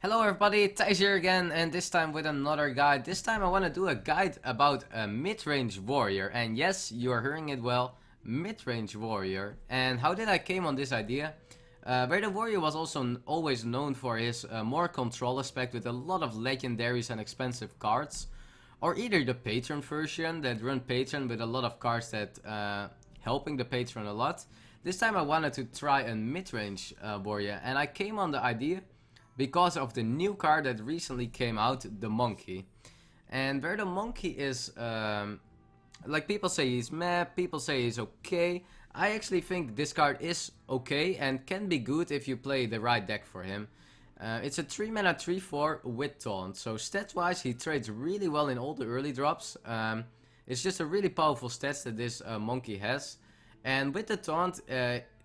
Hello everybody, Thijs here again, and this time with another guide. This time I want to do a guide about a mid-range warrior, and yes, you are hearing it well, mid-range warrior. And how did I came on this idea? Where the warrior was also always known for his more control aspect with a lot of legendaries and expensive cards. Or either the patron version that run patron with a lot of cards that helping the patron a lot. This time I wanted to try a mid-range warrior, and I came on the idea because of the new card that recently came out, the monkey. And where the monkey is, like people say he's meh, people say he's okay. I actually think this card is okay and can be good if you play the right deck for him. It's a 3 mana 3/4 with taunt, so stats wise he trades really well in all the early drops. It's just a really powerful stats that this monkey has. And with the taunt,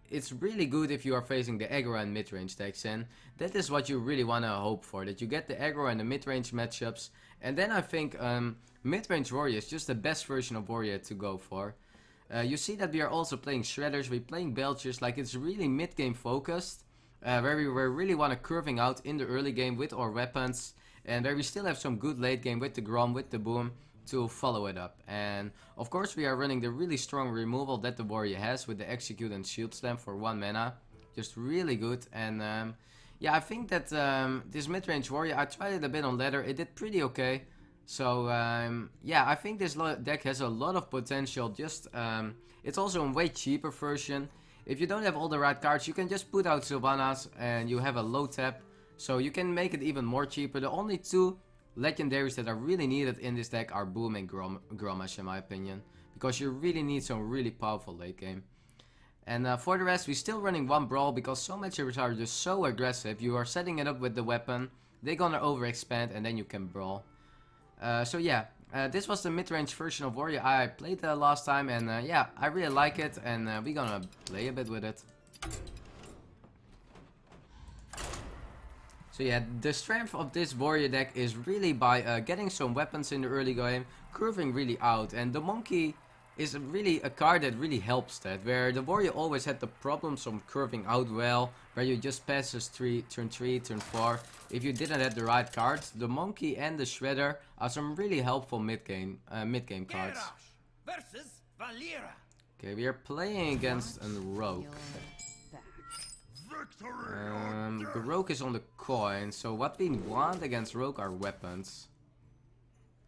it's really good if you are facing the aggro and mid-range decks, and that is what you really want to hope for, that you get the aggro and the mid-range matchups. And then I think mid-range warrior is just the best version of warrior to go for. You see that we are also playing shredders, we're playing belchers, like it's really mid-game focused, where we really want to curving out in the early game with our weapons, and where we still have some good late game with the grom, with the boom, to follow it up. And of course we are running the really strong removal that the warrior has with the execute and shield slam for 1 mana, just really good. And yeah, I think that this mid-range warrior, I tried it a bit on ladder, it did pretty okay. So yeah, I think this deck has a lot of potential. Just it's also a way cheaper version. If you don't have all the right cards, you can just put out Sylvanas and you have a low tap, so you can make it even more cheaper. The only two legendaries that are really needed in this deck are Boom and Gromash, in my opinion, because you really need some really powerful late game. And for the rest, we're still running one brawl because so matchups are just so aggressive. You are setting it up with the weapon, they're gonna overexpand, and then you can brawl. So yeah, this was the mid-range version of warrior I played last time, and yeah, I really like it, and we're gonna play a bit with it. So yeah, the strength of this warrior deck is really by getting some weapons in the early game, curving really out, and the monkey is really a card that really helps that, where the warrior always had the problems of curving out well, where you just passes turn 3, turn 4. If you didn't have the right cards, the monkey and the shredder are some really helpful mid-game cards. Okay, we are playing against a rogue. The rogue is on the coin, so what we want against rogue are weapons.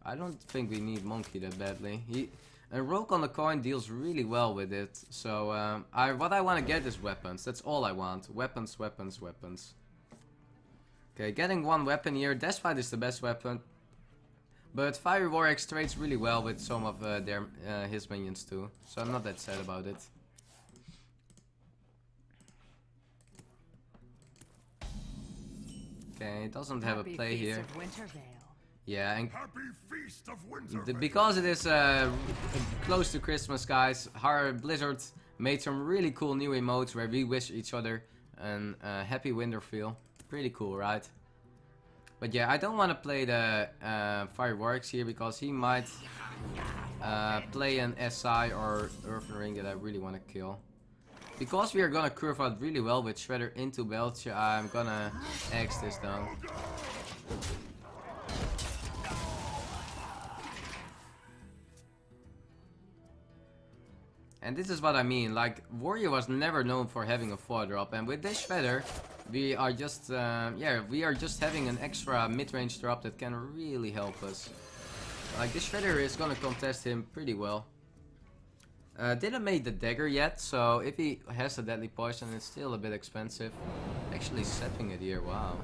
I don't think we need monkey that badly. A rogue on the coin deals really well with it, so what I want to get is weapons. That's all I want. Weapons, weapons, weapons. Okay, getting one weapon here. Deathfight is the best weapon, but Fiery Warrior trades really well with some of his minions too, so I'm not that sad about it. Okay, it doesn't have a play here. Yeah, and because it is close to Christmas, guys, Blizzard made some really cool new emotes where we wish each other a happy Winterfell. Pretty cool, right? But yeah, I don't want to play the Fire Warwick here because he might play an SI or Earthen Ring that I really want to kill. Because we are gonna curve out really well with Shredder into Belcher, I'm gonna X this down. And this is what I mean, like, Warrior was never known for having a 4-drop, and with this Shredder, we are just, yeah, we are just having an extra mid-range drop that can really help us. Like, this Shredder is gonna contest him pretty well. Didn't make the dagger yet, so if he has a deadly poison, it's still a bit expensive. Actually setting it here, wow.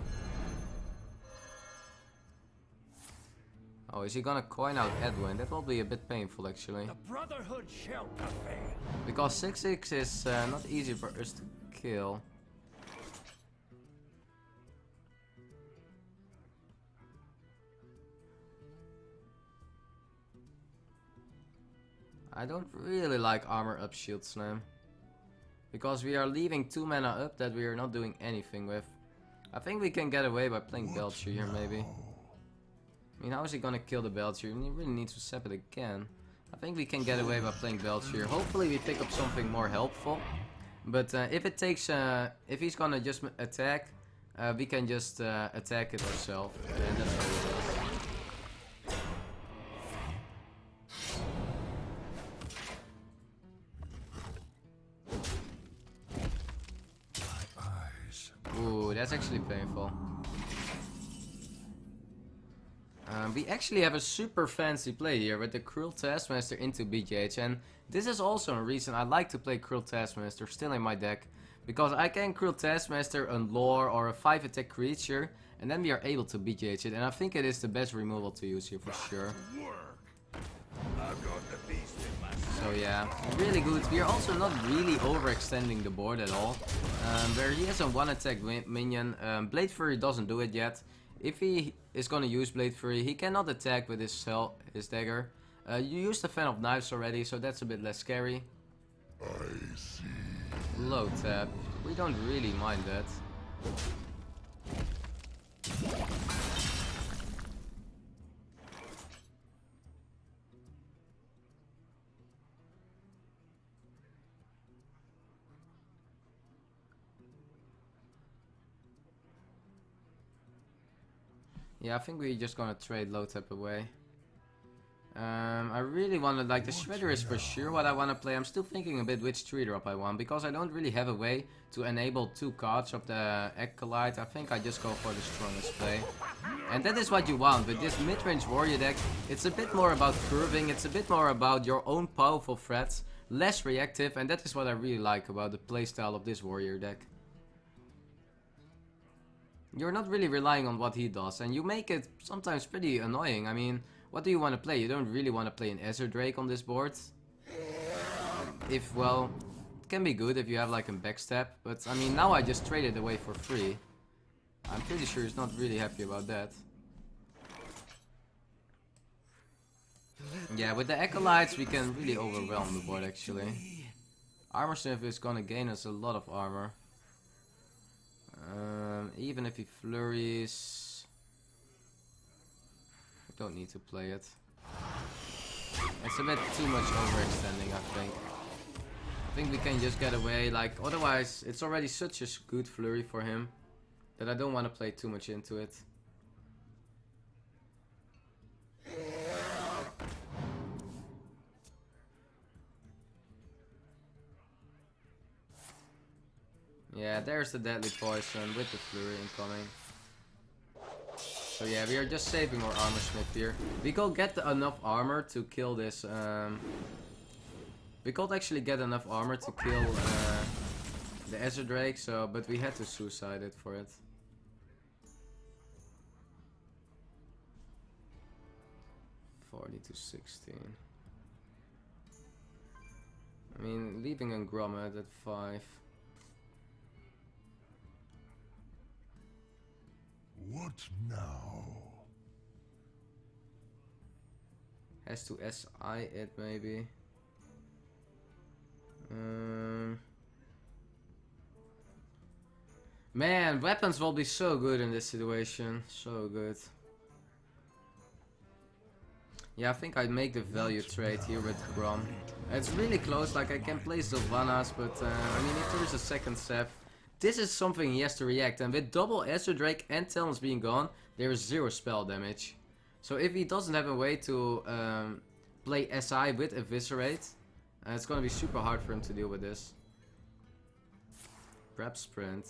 Oh, is he gonna coin out Edwin? That will be a bit painful, actually. The Brotherhood shall prevail. Because 6/6 is not easy for us to kill. I don't really like armor up shield slam, because we are leaving 2 mana up that we are not doing anything with. I think we can get away by playing Belcher here, maybe. I mean, how is he gonna kill the Belcher? He really needs to sap it again. I think we can get away by playing Belcher here. Hopefully we pick up something more helpful. But if it takes, if he's gonna just attack, we can just attack it ourselves, and that's how it is. Ooh, that's actually painful. We actually have a super fancy play here with the Cruel Taskmaster into BGH, and this is also a reason I like to play Cruel Taskmaster still in my deck, because I can Cruel Taskmaster a lore or a 5 attack creature, and then we are able to BGH it, and I think it is the best removal to use here for sure. So yeah, really good. We are also not really overextending the board at all. Where he has a 1 attack minion, Blade Fury doesn't do it yet. If he is gonna use Blade Fury, he cannot attack with his dagger. You used the Fan of Knives already, so that's a bit less scary. I see. Low tap. We don't really mind that. Yeah, I think we're just gonna trade low tap away. I really wanna, like, the Shredder is for sure what I wanna play. I'm still thinking a bit which 3-drop I want, because I don't really have a way to enable 2 cards of the Acolyte. I think I just go for the strongest play. And that is what you want with this mid-range warrior deck. It's a bit more about curving, it's a bit more about your own powerful threats, less reactive, and that is what I really like about the playstyle of this warrior deck. You're not really relying on what he does, and you make it sometimes pretty annoying. I mean, what do you want to play? You don't really want to play an Ezra Drake on this board. If, well, it can be good if you have like a backstab, but I mean, now I just traded away for free. I'm pretty sure he's not really happy about that. Yeah, with the Acolytes we can really overwhelm the board actually. Armor Smith is gonna gain us a lot of armor. Even if he flurries, I don't need to play it. It's a bit too much overextending, I think. I think we can just get away, like, otherwise it's already such a good flurry for him that I don't want to play too much into it. Yeah, there's the deadly poison with the flurry incoming. So yeah, we are just saving our armor smith here. We could get enough armor to kill this. We could actually get enough armor to kill the Ezra Drake, so but we had to suicide it for it. $40 to $16. I mean, leaving a Grommet at 5. What now? Has to SI it maybe. Man, weapons will be so good in this situation. So good. Yeah, I think I'd make the value trade here with Grom. It's really close, like I can play Sylvanas, but I mean, if there is a second Seth, this is something he has to react, and with double Ezra Drake and Talons being gone, there is 0 spell damage. So if he doesn't have a way to play SI with Eviscerate, it's gonna be super hard for him to deal with this. Perhaps Sprint.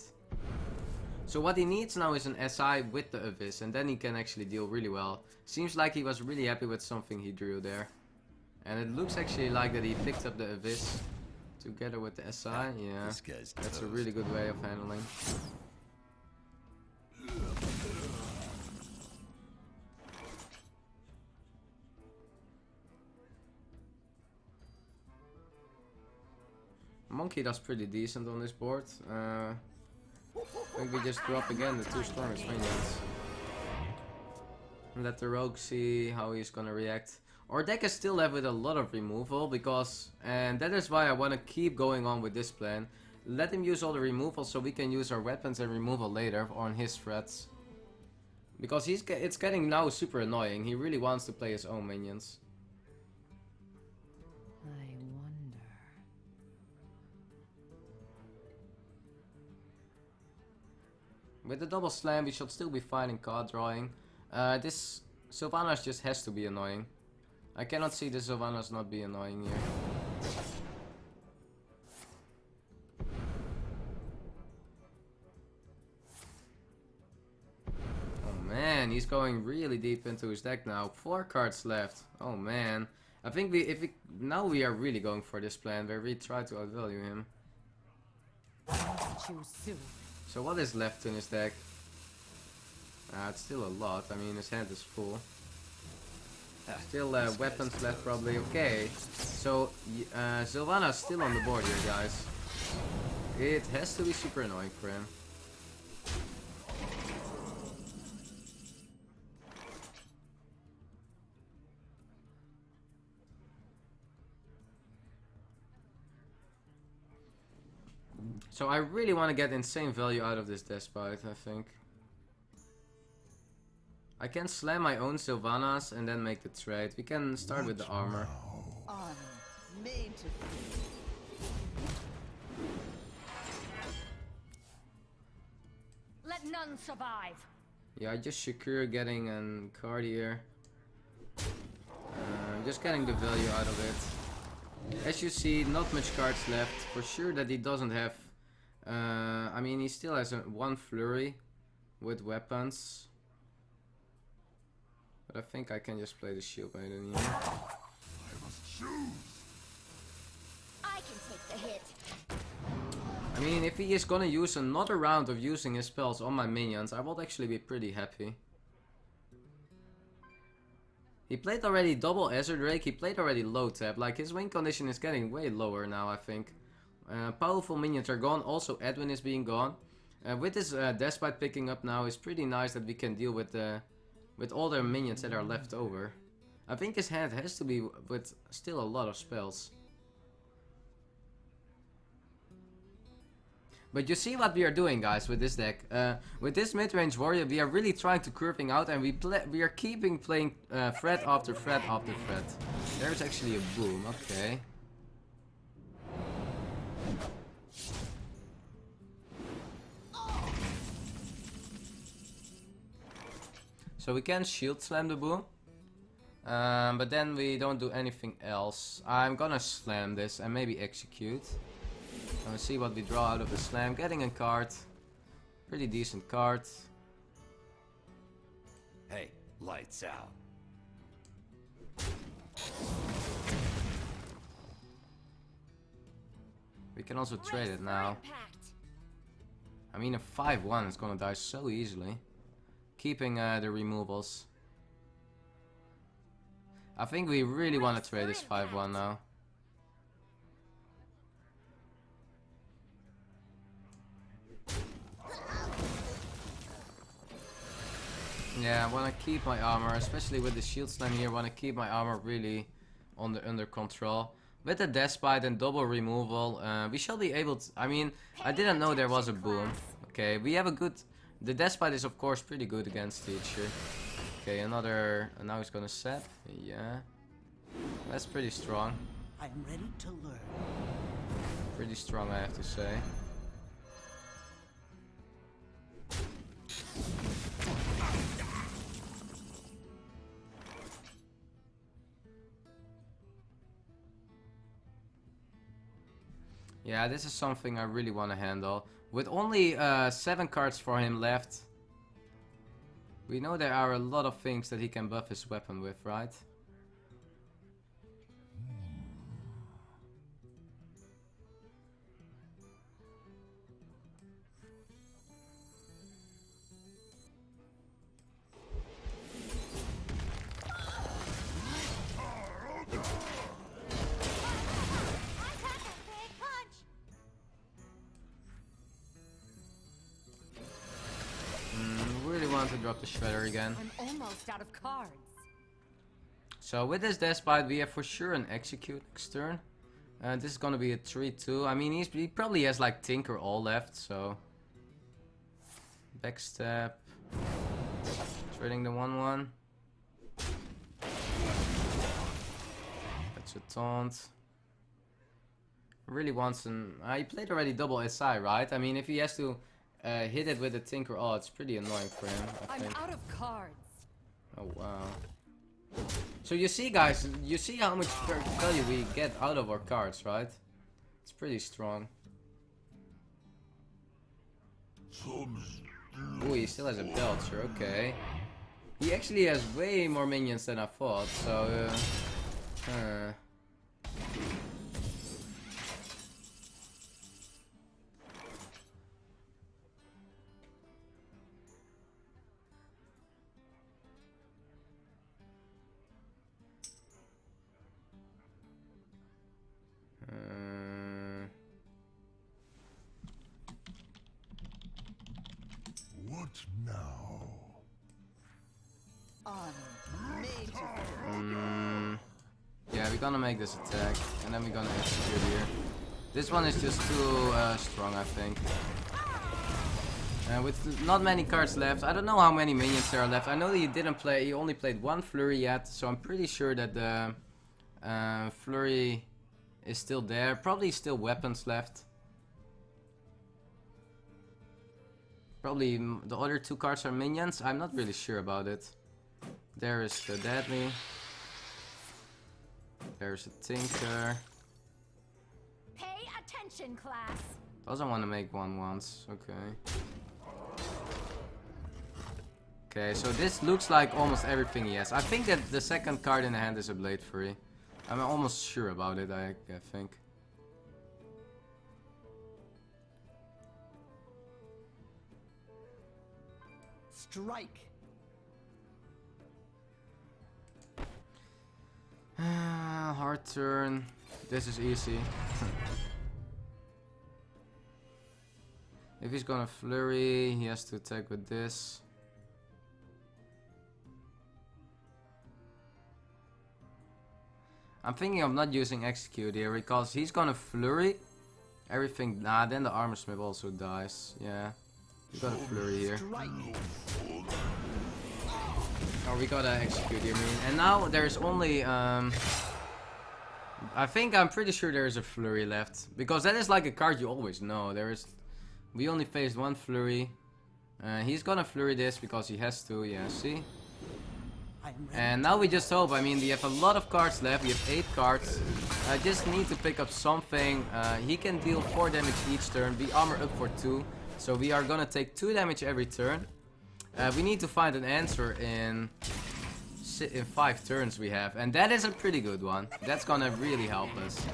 So what he needs now is an SI with the Abyss, and then he can actually deal really well. Seems like he was really happy with something he drew there. And it looks actually like that he picked up the Abyss together with the SI. Yeah, that's a really good way of handling. Monkey does pretty decent on this board. I think we just drop again the 2 strongest minions. Let the rogue see how he's gonna react. Our deck is still left with a lot of removal because, and that is why I want to keep going on with this plan. Let him use all the removal so we can use our weapons and removal later on his threats. Because it's getting now super annoying. He really wants to play his own minions. I wonder. With the double slam, we should still be fine in card drawing. This Sylvanas just has to be annoying. I cannot see the Sylvanas not be annoying here. Oh man, he's going really deep into his deck now. 4 cards left. Oh man. I think now we are really going for this plan where we try to outvalue him. So what is left in his deck? It's still a lot. I mean, his hand is full. Still weapons left probably. Okay. So Sylvana's still on the board here, guys. It has to be super annoying for him. So I really want to get insane value out of this Despite, I think. I can slam my own Sylvanas and then make the trade. We can start with the armor. Let none survive. Yeah, I just secure getting a card here. Just getting the value out of it. As you see, not much cards left. For sure that he doesn't have... I mean, he still has one flurry with weapons. But I think I can just play the shield maiden here. I must choose. I can take the hit. I mean, if he is gonna use another round of using his spells on my minions, I will actually be pretty happy. He played already double Azure Drake, he played already low tap, like his win condition is getting way lower now, I think. Powerful minions are gone, also Edwin is being gone. With this Despite picking up now, it's pretty nice that we can deal with all their minions that are left over. I think his hand has to be with still a lot of spells. But you see what we are doing, guys, with this deck. With this mid-range warrior, we are really trying to curving out, and we are keeping playing threat after threat after threat. There's actually a boom, okay. So we can shield slam the boom. But then we don't do anything else. I'm gonna slam this and maybe execute. Let's see what we draw out of the slam. Getting a card. Pretty decent card. Hey, lights out. We can also trade it now. I mean, a 5-1 is gonna die so easily. Keeping the removals. I think we really want to trade this 5-1 now. Yeah, I want to keep my armor, especially with the shield slam here. I want to keep my armor really under control. With the Despite and double removal, we shall be able to... I mean, I didn't know there was a boom. Okay, we have a good... The Despite is of course pretty good against Teacher. Okay, another... now he's gonna set. Yeah. That's pretty strong. I am ready to learn. Pretty strong, I have to say. Yeah, this is something I really want to handle. With only 7 cards for him left, we know there are a lot of things that he can buff his weapon with, right? To drop the shredder again. I'm almost out of cards. So with this Despite, we have for sure an execute next turn. This is gonna be a 3-2. I mean, he probably has like Tinker all left, so backstab, trading the 1-1. That's a taunt. Really wants an. He played already double SI, right? I mean, if he has to hit it with a Tinker. Oh, it's pretty annoying for him, I I'm think. out of cards. Oh, wow. So you see, guys, you see how much value we get out of our cards, right? It's pretty strong. Ooh, he still has a Belcher, okay. He actually has way more minions than I thought, so... What now? Yeah, we're gonna make this attack, and then we're gonna execute here. This one is just too strong, I think. With not many cards left, I don't know how many minions there are left. I know that he only played one Flurry yet, so I'm pretty sure that the Flurry is still there. Probably still weapons left. Probably the other two cards are minions. I'm not really sure about it. There is the Deadly. There's a Tinker. Pay attention, class. Doesn't want to make one once. Okay. Okay, so this looks like almost everything he has. I think that the second card in the hand is a Blade Fury. I'm almost sure about it, I think. Strike. Hard turn. This is easy. If he's gonna Flurry, he has to attack with this. I'm thinking of not using Execute here because he's gonna Flurry. Everything. Nah, then the Armor Smith also dies. Yeah. We got a Flurry here. Oh, we gotta Execute here, I mean. And now there's only I'm pretty sure there's a Flurry left. Because that is like a card you always know. We only faced one Flurry. He's gonna Flurry this because he has to, yeah, see? And now we just hope, I mean, we have a lot of cards left, we have 8 cards. I just need to pick up something. He can deal 4 damage each turn, we armor up for 2. So we are gonna take 2 damage every turn. We need to find an answer in 5 turns we have. And that is a pretty good one. That's gonna really help us.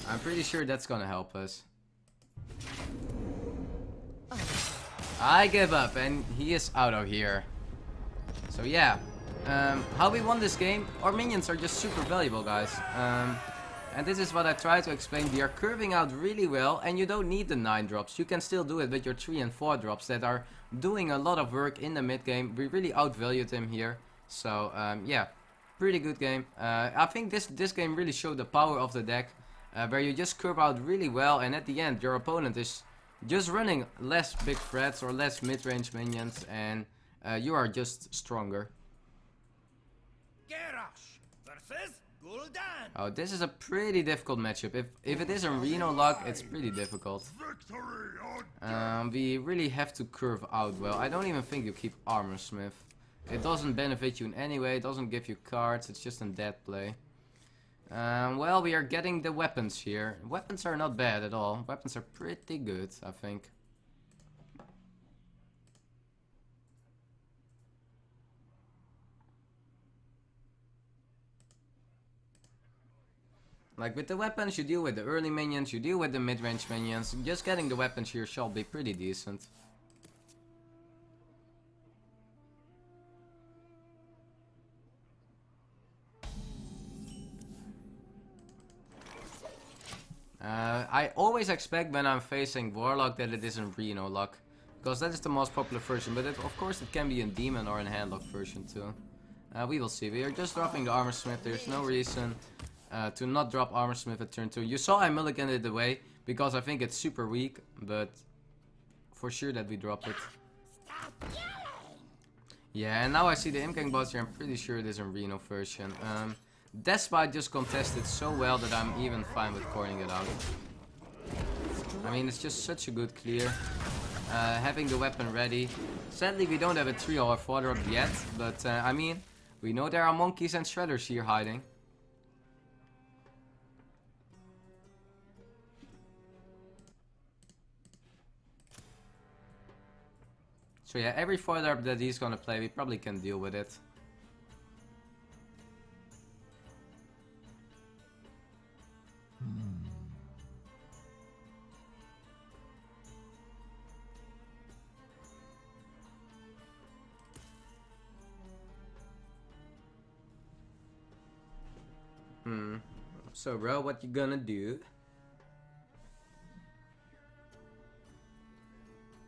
I'm pretty sure that's gonna help us. I give up and he is out of here. So yeah. How we won this game, our minions are just super valuable, guys. And this is what I try to explain. We are curving out really well, and you don't need the 9 drops. You can still do it with your 3 and 4 drops that are doing a lot of work in the mid game. We really outvalued him here. So yeah, pretty good game. I think this game really showed the power of the deck, where you just curve out really well, and at the end your opponent is just running less big threats or less mid-range minions, and you are just stronger. Oh, this is a pretty difficult matchup. If it is a Reno luck, it's pretty difficult. We really have to curve out well. I don't even think you keep Armor Smith. It doesn't benefit you in any way. It doesn't give you cards. It's just a dead play. Well, we are getting the weapons here. Weapons are not bad at all. Weapons are pretty good, I think. Like with the weapons, you deal with the early minions, you deal with the mid-range minions. Just getting the weapons here shall be pretty decent. I always expect when I'm facing Warlock that it isn't Reno luck. Because that is the most popular version, but of course it can be a Demon or a Handlock version too. We will see. We are just dropping the Armor Smith, there's no reason to not drop Armor Smith at turn 2. You saw I mulliganed it away because I think it's super weak, but for sure that we drop it. Yeah, and now I see the Imgang bots here. I'm pretty sure it is a Reno version. Despite just contested so well that I'm even fine with calling it out. I mean, it's just such a good clear. having the weapon ready. Sadly, we don't have a 3 or 4 drop yet, but I mean, we know there are monkeys and shredders here hiding. So yeah, every 4 drop that he's gonna play, we probably can deal with it. So bro, what you gonna do?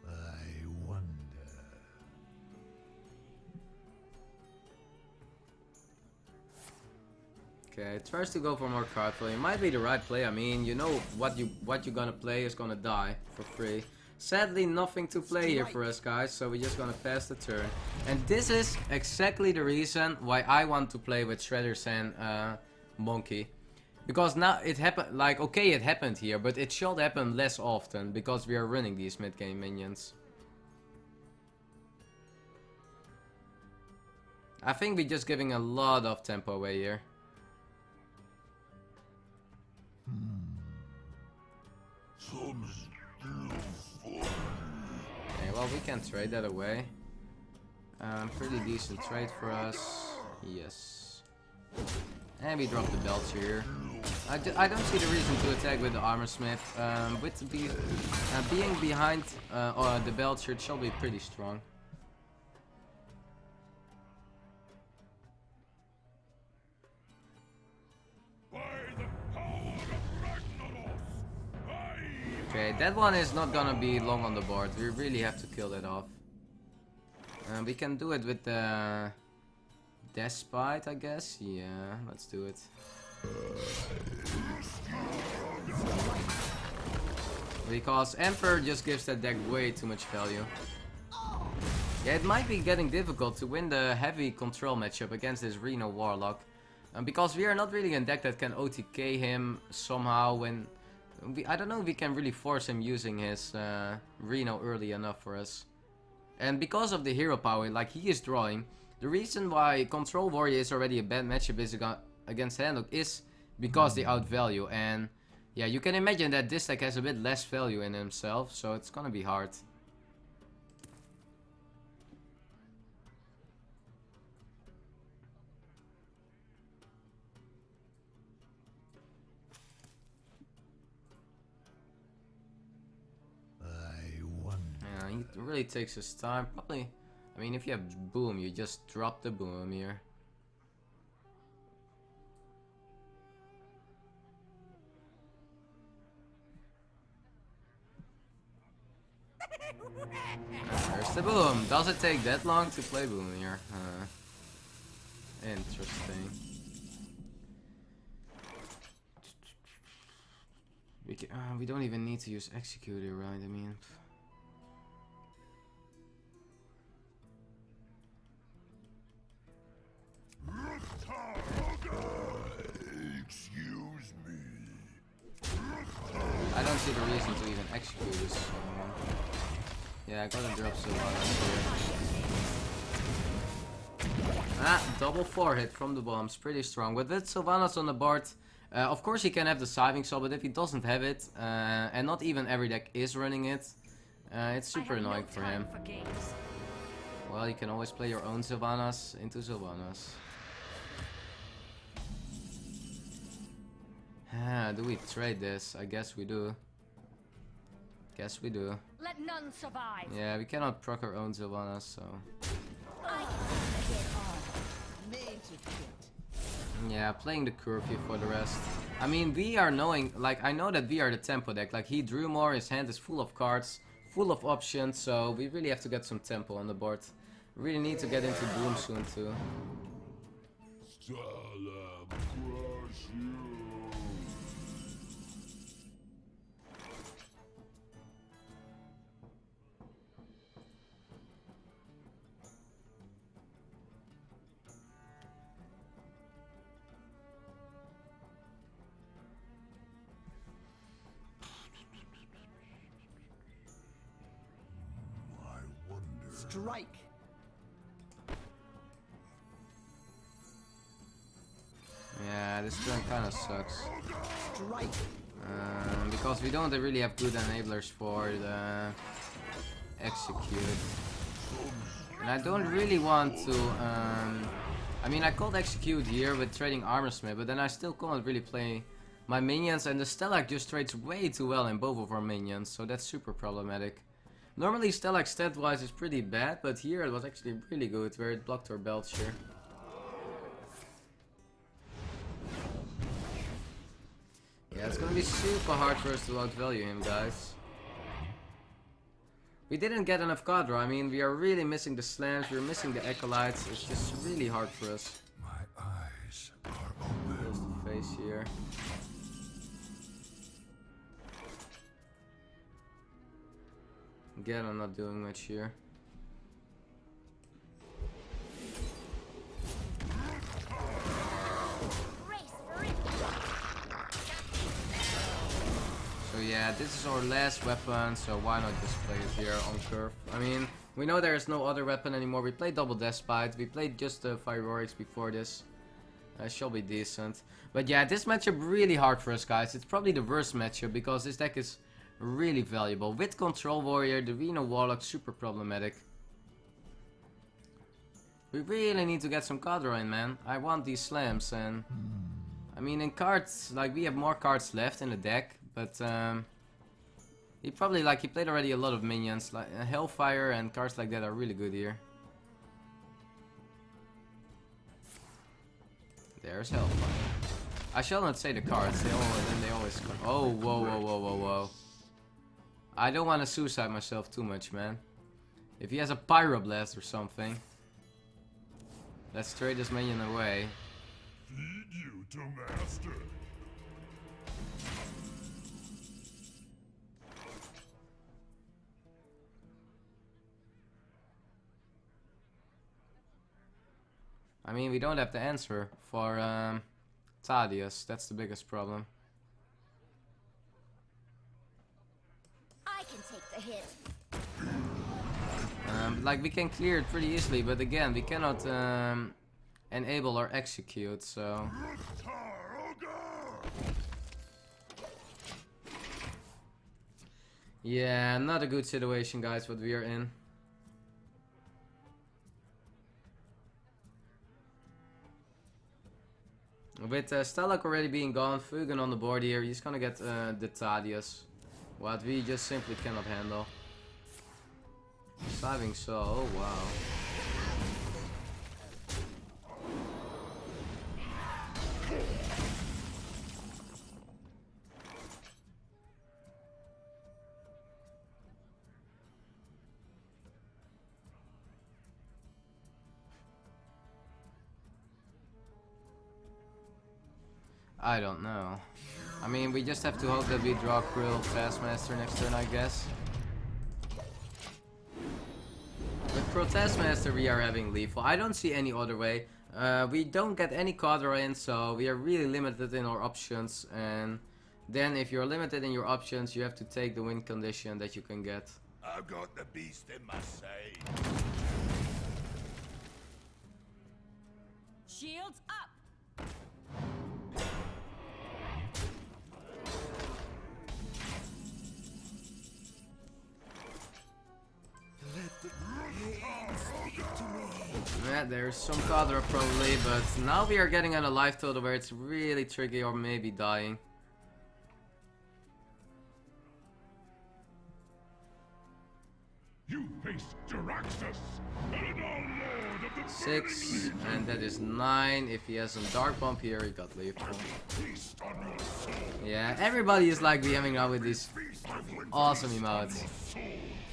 I wonder. Okay, tries to go for more card play. It might be the right play. I mean, you know what you're gonna play is gonna die for free. Sadly, nothing to play here for us, guys, so we're just gonna pass the turn. And this is exactly the reason why I want to play with Shredders and Monkey. Because now it happened, like, okay, it happened here, but it should happen less often because we are running these mid-game minions. I think we're just giving a lot of tempo away here. Okay, well, we can trade that away. Pretty decent trade for us. Yes. And we drop the belts here. I don't see the reason to attack with the armor smith. With being behind the belts here, it shall be pretty strong. Okay, that one is not gonna be long on the board. We really have to kill that off. We can do it with the Despite, I guess. Yeah, let's do it. Because Emperor just gives that deck way too much value. Yeah, it might be getting difficult to win the heavy control matchup against this Reno Warlock. Because we are not really a deck that can OTK him somehow when... I don't know if we can really force him using his Reno early enough for us. And because of the hero power, like he is drawing, the reason why Control Warrior is already a bad matchup is against Handlock is because they outvalue. And yeah, you can imagine that this deck has a bit less value in himself, so it's gonna be hard. Yeah, he really takes his time. Probably, I mean, if you have boom, you just drop the boom here. There's the boom. Does it take that long to play boom here? Interesting. We don't even need to use Executor, right? I mean... Excuse me. I don't see the reason to even execute this. Yeah, I gotta drop Sylvanas here. Ah, double 4 hit from the bombs, pretty strong. With Sylvanas on the board, of course he can have the Siving Soul, but if he doesn't have it, and not even every deck is running it, it's super annoying for him. Well, you can always play your own Sylvanas into Sylvanas. Do we trade this? I guess we do. Guess we do. Let none survive. Yeah, we cannot proc our own Sylvanas, so... Yeah, playing the curfew for the rest. I mean, we are knowing, like, I know that we are the tempo deck. Like, he drew more, his hand is full of cards, full of options, so we really have to get some tempo on the board. We really need to get into Boom soon, too. Strike. Yeah, this turn kind of sucks. Strike. Because we don't really have good enablers for the execute. And I don't really want to... I mean, I could execute here with trading Armorsmith, but then I still can't really play my minions, and the Stellac just trades way too well in both of our minions, so that's super problematic. Normally Stellac stat-wise is pretty bad, but here it was actually really good, where it blocked our Belcher. Yeah, it's gonna be super hard for us to outvalue him, guys. We didn't get enough card draw. I mean, we are really missing the slams, we're missing the acolytes. It's just really hard for us. My eyes are open. Close the face here. Again, I'm not doing much here. So yeah, this is our last weapon, so why not just play it here on curve? I mean, we know there is no other weapon anymore. We played Double Despite, we played just the Fireworks before this. Shall be decent. But yeah, this matchup really hard for us, guys. It's probably the worst matchup because this deck is really valuable. With Control Warrior, the Reno Warlock, super problematic. We really need to get some card draw in, man. I want these slams, and I mean, in cards, like, we have more cards left in the deck, but he probably, like, he played already a lot of minions, like Hellfire and cards like that are really good here. There's Hellfire. I shall not say the cards, they always come. Oh, whoa, whoa, whoa, whoa, whoa. I don't want to suicide myself too much, man. If he has a Pyroblast or something, let's trade this minion away. Feed you to master. I mean, we don't have the answer for Thaddeus. That's the biggest problem. I can take the hit. Like, we can clear it pretty easily, but again, we cannot enable or execute, so... Yeah, not a good situation, guys, what we are in. With Stellac already being gone, Fugan on the board here, he's gonna get the Thaddeus. What we just simply cannot handle. Saving so, oh wow. I don't know. I mean, we just have to hope that we draw Krill Taskmaster next turn, I guess. With Protestmaster we are having lethal. I don't see any other way. We don't get any Cadra in, so we are really limited in our options. And then if you're limited in your options, you have to take the win condition that you can get. I've got the beast in my sight. Shields up. Yeah, there's some Cadra probably, but now we are getting on a life total where it's really tricky or maybe dying. You face Jaraxxus, Eladon, Lord of the 6, and that is 9. If he has some Dark Bump here, he got lethal. feast on your soul. Yeah, everybody is like DMing out with these awesome emotes.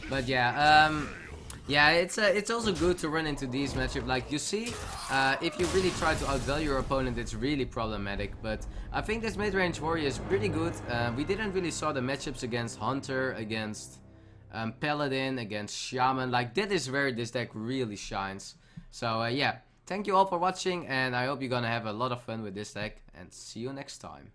But yeah, yeah, it's also good to run into these matchups. Like, you see, if you really try to outvalue your opponent, it's really problematic. But I think this mid-range warrior is pretty good. We didn't really saw the matchups against Hunter, against Paladin, against Shaman. Like, that is where this deck really shines. So yeah, thank you all for watching, and I hope you're gonna have a lot of fun with this deck, and see you next time.